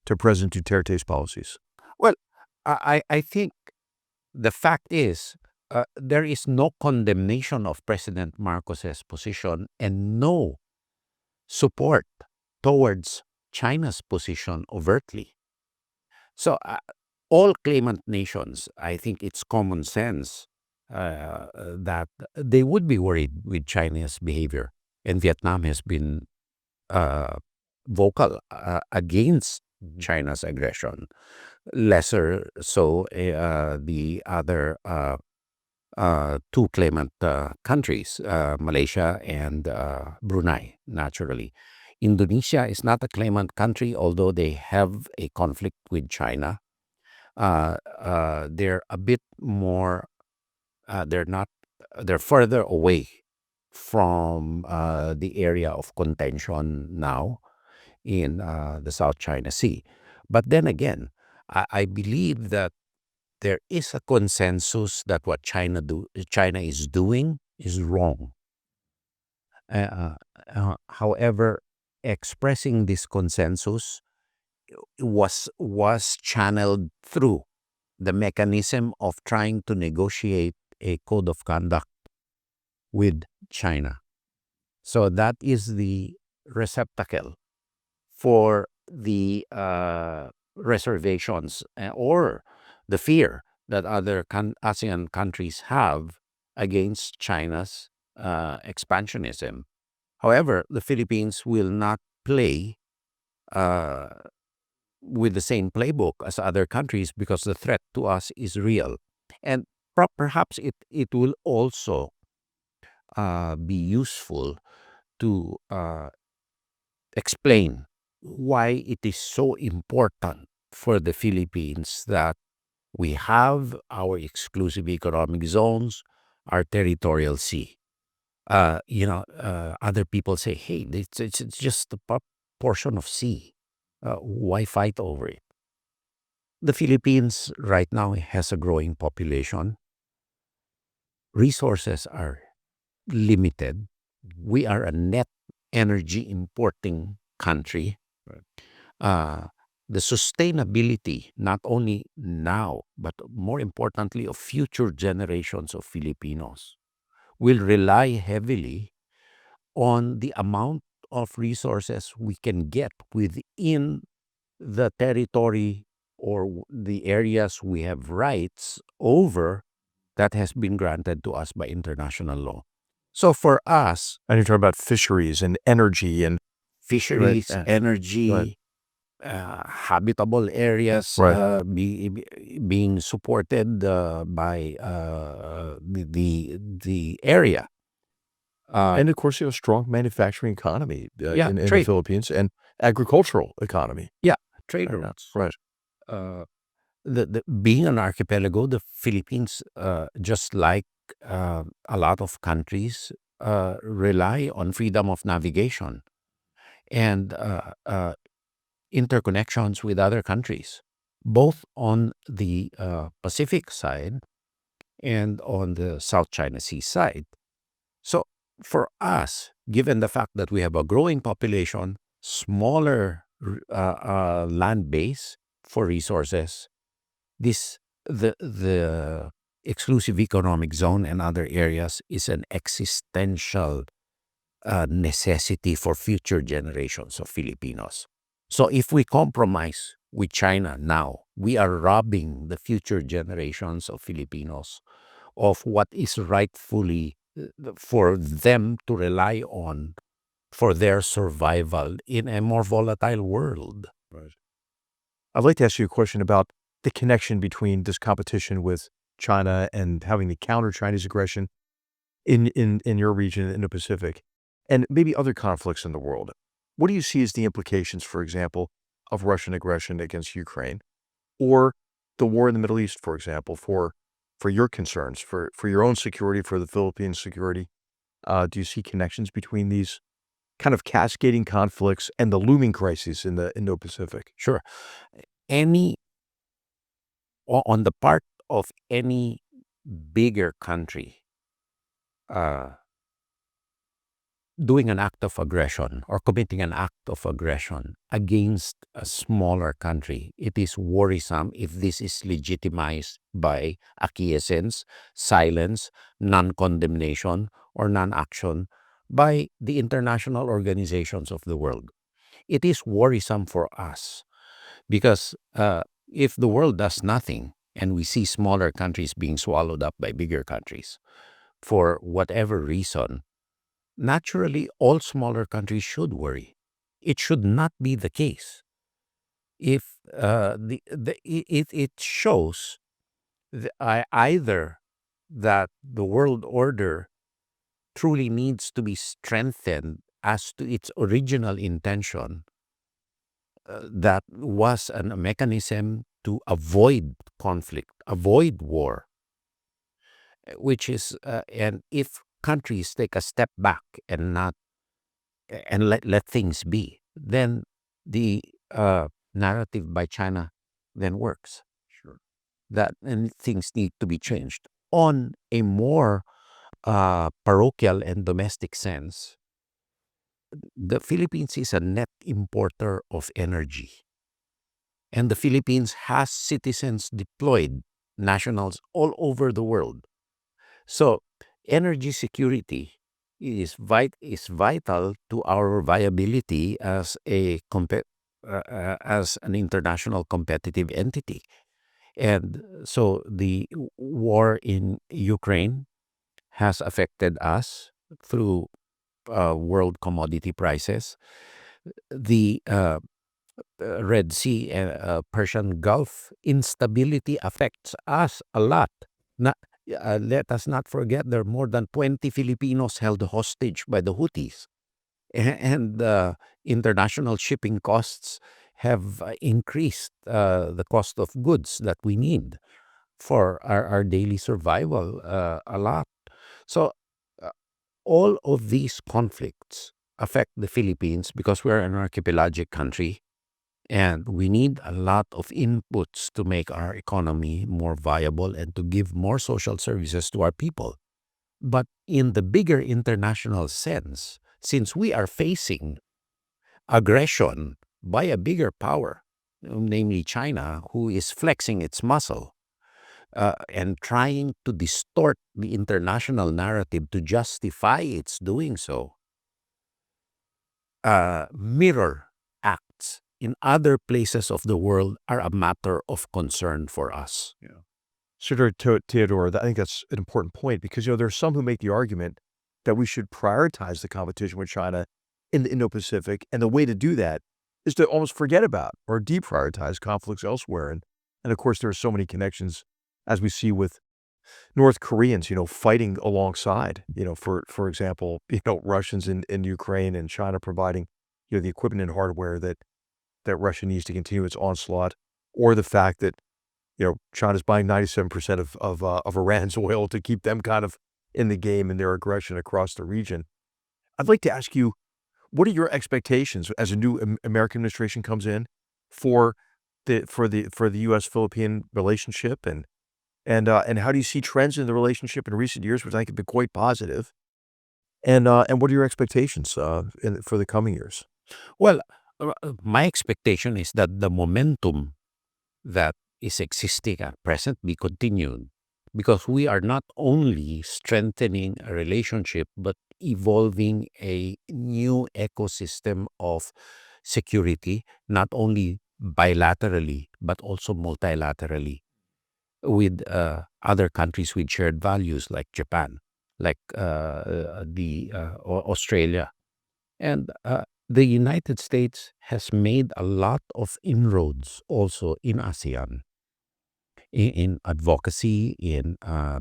S1: to President Duterte's policies?
S3: Well, I think the fact is there is no condemnation of President Marcos's position and no support towards China's position overtly. So all claimant nations, I think it's common sense that they would be worried with China's behavior. And Vietnam has been vocal against China's aggression. Lesser so the other two claimant countries, Malaysia and Brunei, naturally. Indonesia is not a claimant country, although they have a conflict with China. They're a bit more, they're further away from the area of contention now in the South China Sea. But then again, I believe that there is a consensus that what China is doing is wrong. However, expressing this consensus was channeled through the mechanism of trying to negotiate a code of conduct with China. So that is the receptacle for the reservations or the fear that other ASEAN countries have against China's expansionism. However, the Philippines will not play with the same playbook as other countries because the threat to us is real. And perhaps it will also be useful to explain why it is so important for the Philippines that we have our exclusive economic zones, our territorial sea. Other people say, hey, it's just a portion of sea. Why fight over it? The Philippines right now has a growing population. Resources are limited. We are a net energy importing country. the sustainability, not only now, but more importantly, of future generations of Filipinos, will rely heavily on the amount of resources we can get within the territory or the areas we have rights over that has been granted to us by international law. So for us,
S1: And you're talking about fisheries and energy and
S3: fisheries,
S1: Right.
S3: energy, habitable areas
S1: Right.
S3: being supported by the area.
S1: and of course, strong manufacturing economy
S3: Yeah,
S1: in the
S3: trade.
S1: Philippines and agricultural economy.
S3: Yeah, trade
S1: Right.
S3: routes.
S1: Right.
S3: Being an archipelago, the Philippines, just like a lot of countries, rely on freedom of navigation and interconnections with other countries, both on the Pacific side and on the South China Sea side. So for us, given the fact that we have a growing population, smaller land base for resources, the exclusive economic zone and other areas is an existential necessity for future generations of Filipinos. So if we compromise with China now, we are robbing the future generations of Filipinos of what is rightfully for them to rely on for their survival in a more volatile world.
S1: Right. I'd like to ask you a question about the connection between this competition with China and having to counter Chinese aggression in your region, in the Pacific, and maybe other conflicts in the world. What do you see as the implications, for example, of Russian aggression against Ukraine, or the war in the Middle East, for example, for your concerns, for your own security, for the Philippines' security? Do you see connections between these kind of cascading conflicts and the looming crises in the Indo-Pacific?
S3: Sure. On the part of any bigger country doing an act of aggression or committing an act of aggression against a smaller country, it is worrisome if this is legitimized by acquiescence, silence, non-condemnation, or non-action by the international organizations of the world. It is worrisome for us because if the world does nothing and we see smaller countries being swallowed up by bigger countries, for whatever reason, naturally all smaller countries should worry. It should not be the case. If it shows either that the world order truly needs to be strengthened as to its original intention, that was a mechanism to avoid conflict, avoid war, which is, and if countries take a step back and not and let things be, then the narrative by China then works.
S1: Sure.
S3: That and things need to be changed on a more parochial and domestic sense. The Philippines is a net importer of energy. And the Philippines has citizens deployed, nationals all over the world. So energy security is vital to our viability as as an international competitive entity. And so the war in Ukraine has affected us through world commodity prices. The Red Sea and Persian Gulf instability affects us a lot. Let us not forget there are more than 20 Filipinos held hostage by the Houthis. And international shipping costs have increased the cost of goods that we need for our daily survival a lot. So all of these conflicts affect the Philippines because we're an archipelagic country and we need a lot of inputs to make our economy more viable and to give more social services to our people. But in the bigger international sense, since we are facing aggression by a bigger power, namely China, who is flexing its muscle and trying to distort the international narrative to justify its doing so. Mirror acts in other places of the world are a matter of concern for us.
S1: Secretary Teodoro, I think that's an important point because, there are some who make the argument that we should prioritize the competition with China in the Indo-Pacific, and the way to do that is to almost forget about or deprioritize conflicts elsewhere. And of course, there are so many connections, as we see with North Koreans, fighting alongside, for example, Russians in Ukraine and China providing, the equipment and hardware that Russia needs to continue its onslaught, or the fact that, China's buying 97% of Iran's oil to keep them kind of in the game in their aggression across the region. I'd like to ask you, what are your expectations as a new American administration comes in for the U.S.-Philippine relationship, and how do you see trends in the relationship in recent years, which I think have been quite positive, and what are your expectations for the coming years?
S3: Well, my expectation is that the momentum that is existing at present be continued, because we are not only strengthening a relationship, but evolving a new ecosystem of security, not only bilaterally, but also multilaterally with other countries with shared values like Japan, like Australia. And the United States has made a lot of inroads also in ASEAN, in advocacy, in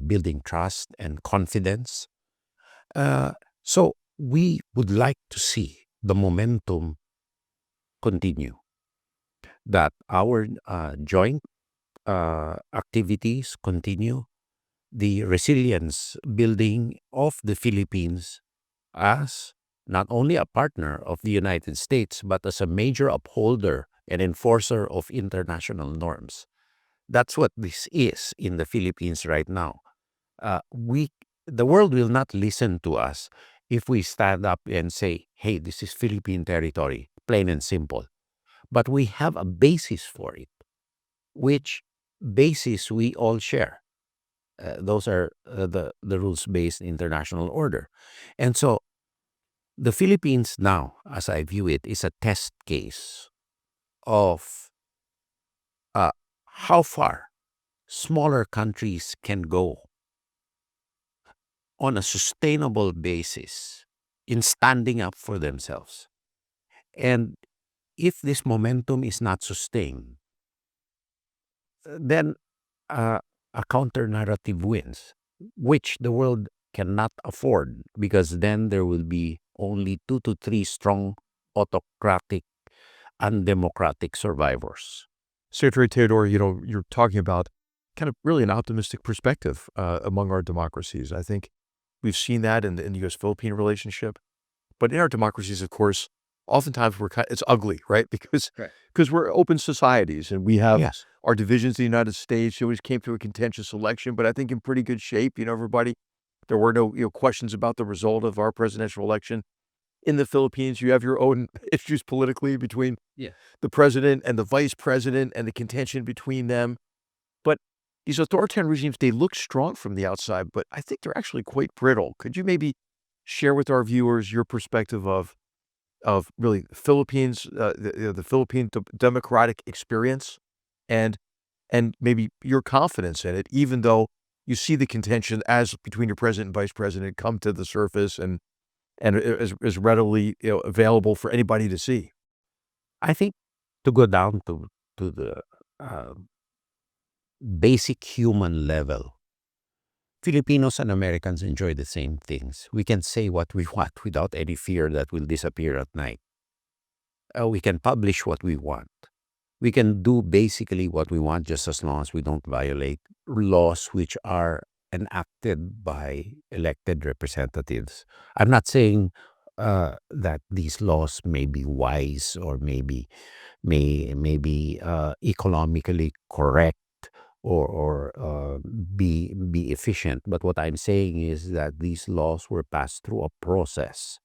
S3: building trust and confidence. So we would like to see the momentum continue, that our joint activities continue, the resilience building of the Philippines as not only a partner of the United States, but as a major upholder and enforcer of international norms. That's what this is in the Philippines right now. The world will not listen to us if we stand up and say, hey, this is Philippine territory, plain and simple. But we have a basis for it, which basis we all share. Those are the rules-based international order. And so the Philippines now, as I view it, is a test case of how far smaller countries can go on a sustainable basis in standing up for themselves. And if this momentum is not sustained, then a counter-narrative wins, which the world cannot afford, because then there will be only 2 to 3 strong, autocratic, undemocratic survivors.
S1: Secretary Teodoro, you're talking about kind of really an optimistic perspective among our democracies. I think we've seen that in the U.S.-Philippine relationship. But in our democracies, of course, oftentimes it's ugly, right? Because we're open societies, and we have our divisions in the United States. It always came through a contentious election, but I think in pretty good shape. Everybody, there were no questions about the result of our presidential election. In the Philippines, you have your own issues politically between the president and the vice president and the contention between them. But these authoritarian regimes, they look strong from the outside, but I think they're actually quite brittle. Could you maybe share with our viewers your perspective of really Philippines, the Philippine democratic experience, and maybe your confidence in it, even though you see the contention as between your president and vice president come to the surface and is readily available for anybody to see?
S3: I think to go down to the basic human level, Filipinos and Americans enjoy the same things. We can say what we want without any fear that we'll disappear at night. We can publish what we want. We can do basically what we want, just as long as we don't violate laws which are enacted by elected representatives. I'm not saying that these laws may be wise or may be economically correct or be efficient. But what I'm saying is that these laws were passed through a process,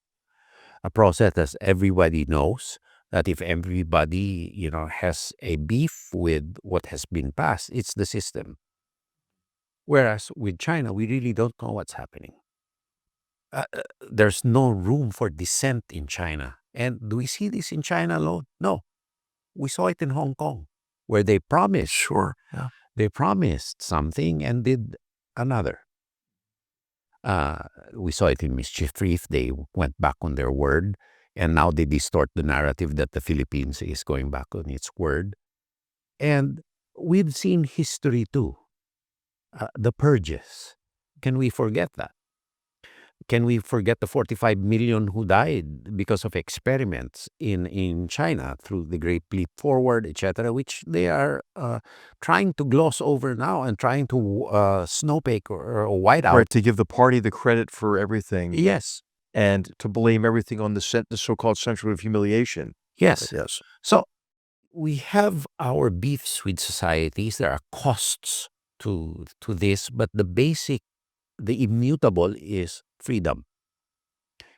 S3: as everybody knows, that if everybody, has a beef with what has been passed, it's the system. Whereas with China, we really don't know what's happening. There's no room for dissent in China. And do we see this in China alone? No. We saw it in Hong Kong, where they promised.
S1: Sure. Yeah.
S3: They promised something and did another. We saw it in Mischief Reef. They went back on their word, and now they distort the narrative that the Philippines is going back on its word. And we've seen history too. The purges. Can we forget that? Can we forget the 45 million who died because of experiments in China through the Great Leap Forward, etc., which they are trying to gloss over now and trying to snowbake or white out.
S1: Right, to give the party the credit for everything.
S3: Yes.
S1: And to blame everything on the so-called century of humiliation.
S3: Yes.
S1: Yes.
S3: So we have our beefs with societies. There are costs to this, but the immutable is freedom.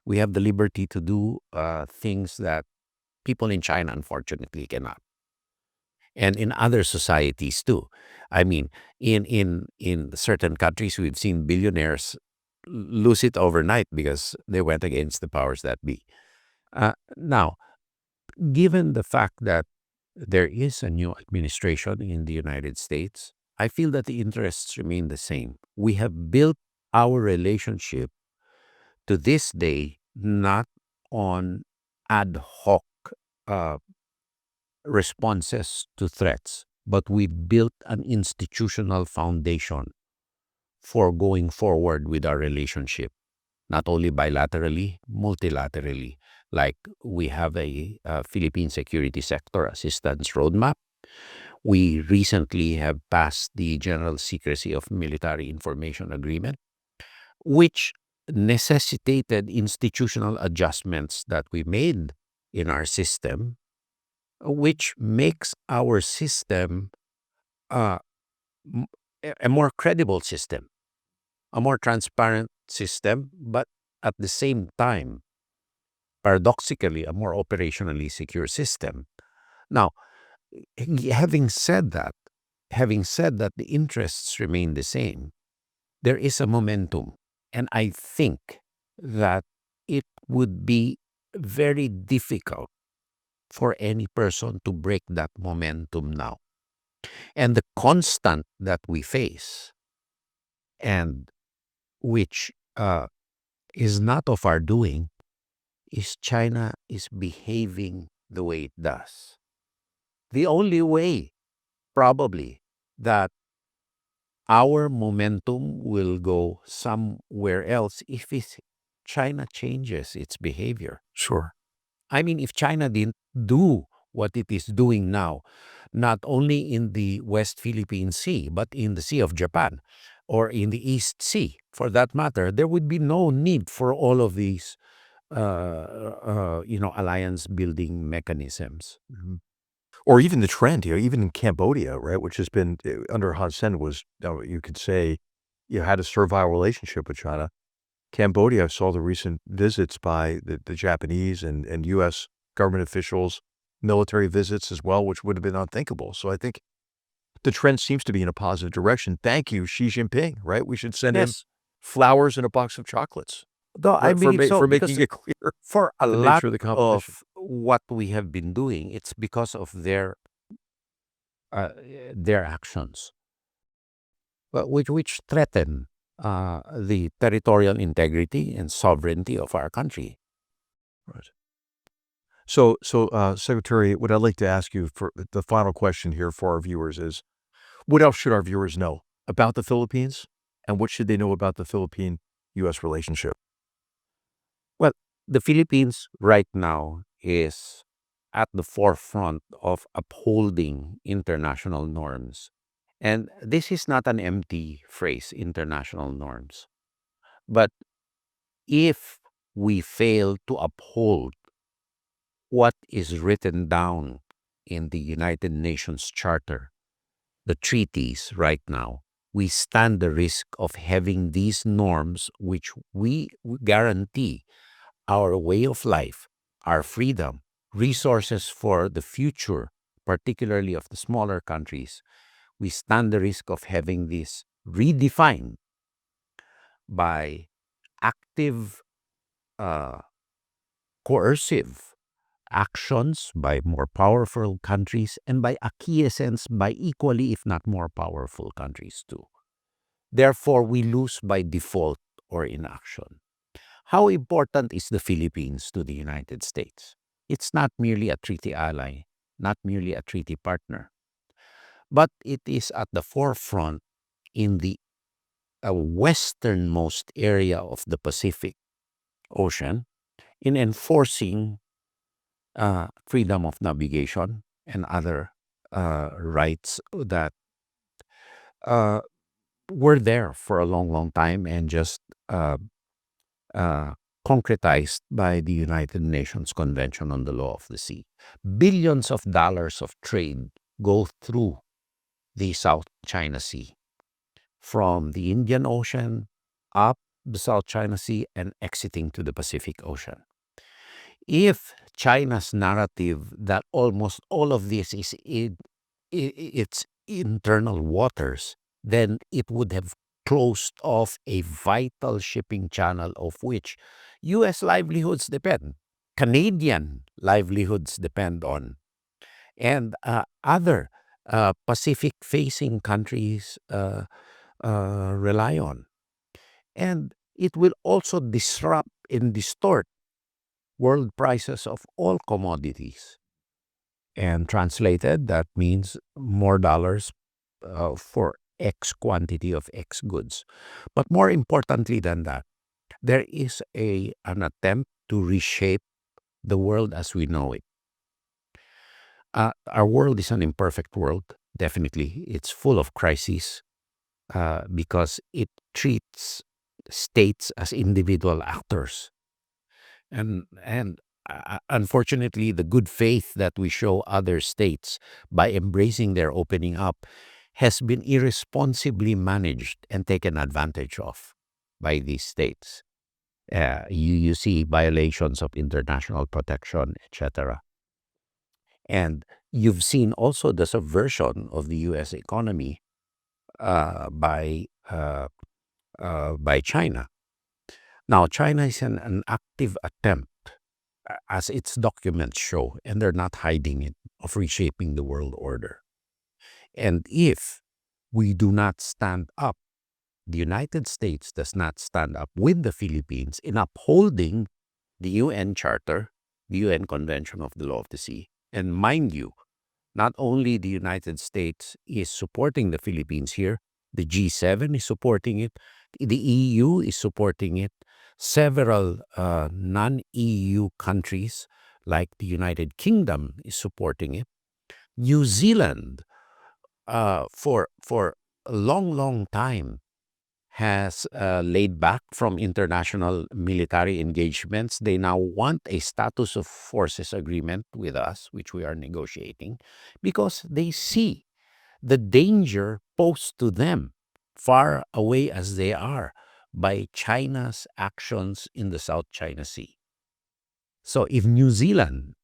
S3: We have the liberty to do things that people in China, unfortunately, cannot. And in other societies too. I mean, in certain countries, we've seen billionaires lose it overnight because they went against the powers that be. Now, given the fact that there is a new administration in the United States, I feel that the interests remain the same. We have built our relationship to this day not on ad hoc responses to threats, but we built an institutional foundation for going forward with our relationship, not only bilaterally, multilaterally. Like we have a Philippine Security Sector Assistance Roadmap. We recently have passed the General Secrecy of Military Information Agreement, which necessitated institutional adjustments that we made in our system, which makes our system a more credible system, a more transparent system, but at the same time, paradoxically, a more operationally secure system. Now, having said that, the interests remain the same, there is a momentum. And I think that it would be very difficult for any person to break that momentum now. And the constant that we face, and which is not of our doing, is China is behaving the way it does. The only way, probably, that our momentum will go somewhere else if China changes its behavior.
S1: Sure.
S3: I mean, if China didn't do what it is doing now, not only in the West Philippine Sea, but in the Sea of Japan or in the East Sea, for that matter, there would be no need for all of these, alliance-building mechanisms.
S1: Mm-hmm. Or even the trend, even in Cambodia, right, which has been under Hun Sen was, you could say, had a servile relationship with China. Cambodia saw the recent visits by the Japanese and U.S. government officials, military visits as well, which would have been unthinkable. So I think the trend seems to be in a positive direction. Thank you, Xi Jinping, right? We should send him flowers and a box of chocolates.
S3: Though I believe
S1: for making it clear
S3: for a
S1: the
S3: lot
S1: nature of the competition.
S3: of what we have been doing, it's because of their actions, which threaten the territorial integrity and sovereignty of our country.
S1: Right. So, Secretary, what I'd like to ask you for the final question here for our viewers is, what else should our viewers know about the Philippines, and what should they know about the Philippine-U.S. relationship?
S3: Well, the Philippines right now is at the forefront of upholding international norms. And this is not an empty phrase, international norms. But if we fail to uphold what is written down in the United Nations Charter, the treaties right now, we stand the risk of having these norms which we guarantee our way of life, our freedom, resources for the future, particularly of the smaller countries, we stand the risk of having this redefined by active, uh, coercive actions by more powerful countries and by acquiescence by equally, if not more powerful countries too. Therefore, we lose by default or inaction. How important is the Philippines to the United States? It's not merely a treaty ally, not merely a treaty partner, but it is at the forefront in the westernmost area of the Pacific Ocean in enforcing freedom of navigation and other rights that uh, were there for a long, long time and just uh, concretized by the United Nations Convention on the Law of the Sea. Billions of dollars of trade go through the South China Sea, from the Indian Ocean up the South China Sea and exiting to the Pacific Ocean. If China's narrative that almost all of this is in its internal waters, then it would have closed off a vital shipping channel of which U.S. livelihoods depend, Canadian livelihoods depend on, and other Pacific-facing countries rely on. And it will also disrupt and distort world prices of all commodities. And translated, that means more dollars for X quantity of X goods. But more importantly than that, there is an attempt to reshape the world as we know it. Our world is an imperfect world, definitely. It's full of crises because it treats states as individual actors. And unfortunately, the good faith that we show other states by embracing their opening up has been irresponsibly managed and taken advantage of by these states. You see violations of international protection, etc. And you've seen also the subversion of the U.S. economy by China. Now, China is an active attempt, as its documents show, and they're not hiding it, of reshaping the world order. And if we do not stand up, the United States does not stand up with the Philippines in upholding the UN Charter, the UN Convention of the Law of the Sea. And mind you, not only the United States is supporting the Philippines here, the G7 is supporting it, the EU is supporting it, several non-EU countries like the United Kingdom is supporting it. New Zealand, for a long, long time, has laid back from international military engagements. They now want a status of forces agreement with us, which we are negotiating, because they see the danger posed to them, far away as they are, by China's actions in the South China Sea. So if New Zealand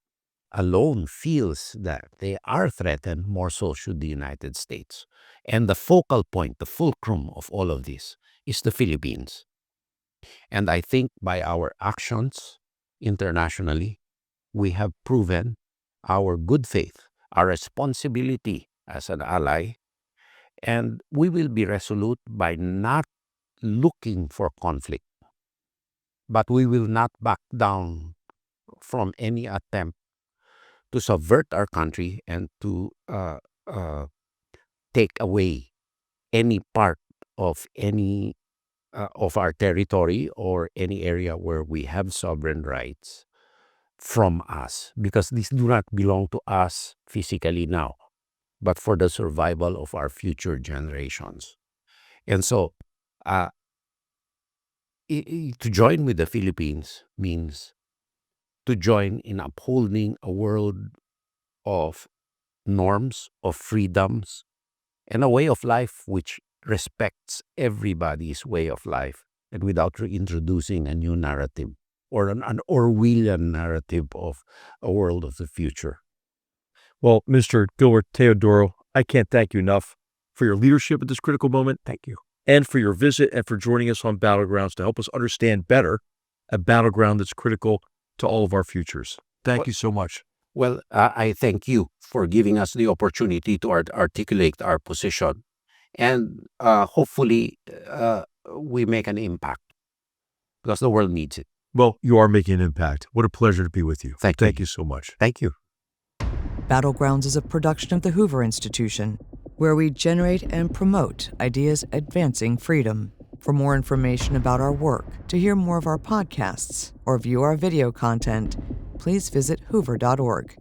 S3: alone feels that they are threatened, more so should the United States. And the focal point, the fulcrum of all of this is the Philippines. And I think by our actions internationally, we have proven our good faith, our responsibility as an ally, and we will be resolute by not looking for conflict. But we will not back down from any attempt to subvert our country and to take away any part of any of our territory or any area where we have sovereign rights from us, because these do not belong to us physically now, but for the survival of our future generations. And so to join with the Philippines means to join in upholding a world of norms, of freedoms, and a way of life which respects everybody's way of life, and without reintroducing a new narrative or an Orwellian narrative of a world of the future.
S1: Well, Mr. Gilbert Teodoro, I can't thank you enough for your leadership at this critical moment.
S3: Thank you.
S1: And for your visit and for joining us on Battlegrounds to help us understand better a battleground that's critical to all of our futures. Thank you so much.
S3: Well, I thank you for giving us the opportunity to articulate our position. And hopefully we make an impact because the world needs it.
S1: Well, you are making an impact. What a pleasure to be with you.
S3: Thank
S1: you so much.
S3: Thank you.
S2: Battlegrounds is a production of the Hoover Institution, where we generate and promote ideas advancing freedom. For more information about our work, to hear more of our podcasts, or view our video content, please visit hoover.org.